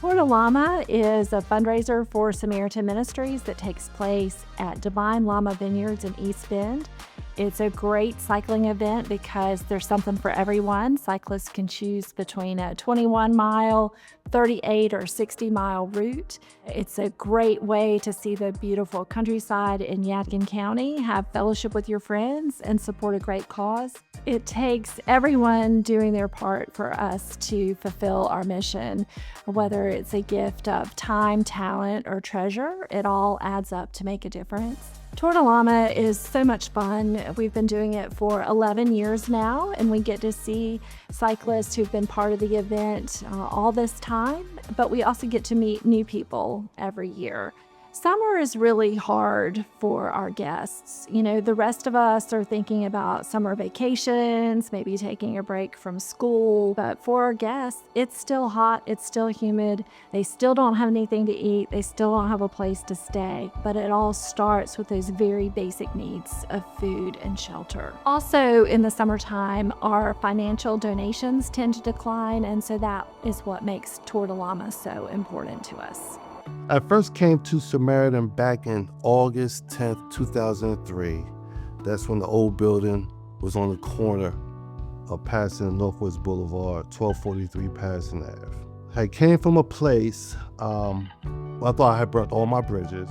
Tour de Llama is a fundraiser for Samaritan Ministries that takes place at Divine Llama Vineyards in East Bend. It's a great cycling event because there's something for everyone. Cyclists can choose between a 21-mile, 38 or 60-mile route. It's a great way to see the beautiful countryside in Yadkin County, have fellowship with your friends, and support a great cause. It takes everyone doing their part for us to fulfill our mission. Whether it's a gift of time, talent, or treasure, it all adds up to make a difference. Tour de Llama is so much fun. We've been doing it for 11 years now, and we get to see cyclists who've been part of the event all this time, but we also get to meet new people every year. Summer is really hard for our guests. You know, the rest of us are thinking about summer vacations, maybe taking a break from school. But for our guests, it's still hot, it's still humid. They still don't have anything to eat. They still don't have a place to stay. But it all starts with those very basic needs of food and shelter. Also, in the summertime, our financial donations tend to decline. And so that is what makes Tour de Llama so important to us. I first came to Samaritan back in August 10th, 2003. That's when the old building was on the corner of Patterson and Northwest Boulevard, 1243 Patterson Ave. I came from a place, I thought I had burnt all my bridges.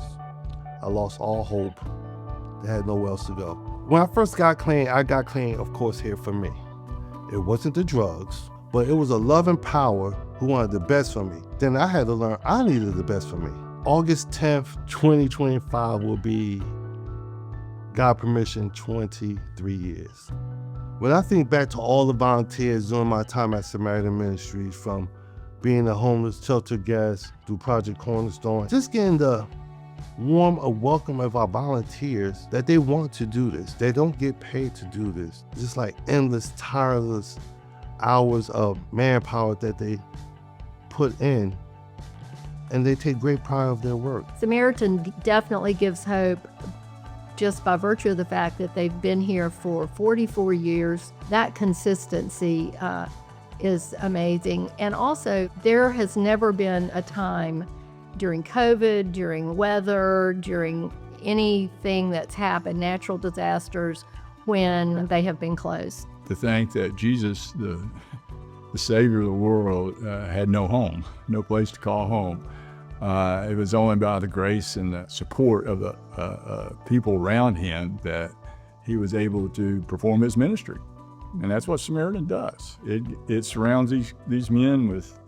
I lost all hope. I had nowhere else to go. When I first got clean, I got clean, of course, here for me. It wasn't the drugs, but it was a loving power who wanted the best for me. Then I had to learn I needed the best for me. August 10th, 2025 will be, God permission, 23 years. When I think back to all the volunteers during my time at Samaritan Ministries, from being a homeless shelter guest through Project Cornerstone, just getting the warm welcome of our volunteers that they want to do this. They don't get paid to do this. Just like endless, tireless hours of manpower that they put in, and they take great pride of their work. Samaritan definitely gives hope just by virtue of the fact that they've been here for 44 years. That consistency is amazing. And also, there has never been a time during COVID, during weather, during anything that's happened, natural disasters, when they have been closed. To think that Jesus, the Savior of the world, had no home, no place to call home. It was only by the grace and the support of the people around him that he was able to perform his ministry. And that's what Samaritan does. It surrounds these men with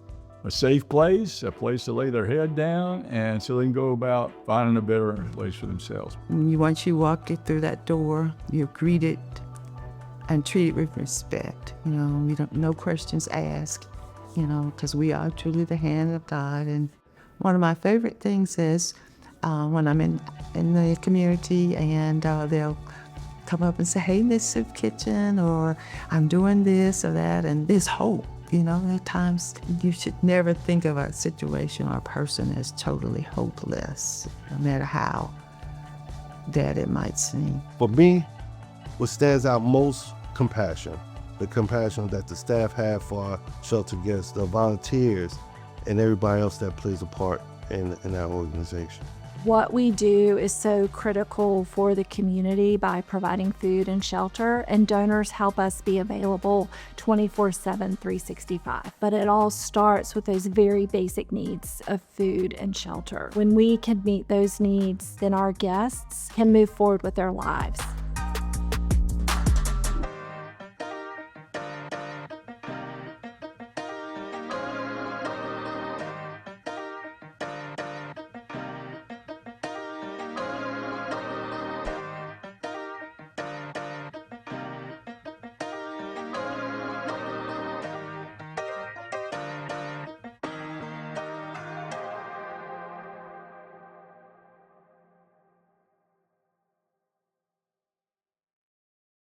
a safe place, a place to lay their head down, and so they can go about finding a better place for themselves. Once you walk through that door, you're greeted and treated with respect. You know, we don't, no questions asked, you know, because we are truly the hand of God. And one of my favorite things is when I'm in the community and they'll come up and say, hey, Miss Soup Kitchen, or I'm doing this or that, and there's hope. You know, at times you should never think of a situation or a person as totally hopeless, no matter how bad it might seem. For me, what stands out most, compassion. The compassion that the staff have for our shelter guests, the volunteers, and everybody else that plays a part in our organization. What we do is so critical for the community by providing food and shelter, and donors help us be available 24/7, 365. But it all starts with those very basic needs of food and shelter. When we can meet those needs, then our guests can move forward with their lives.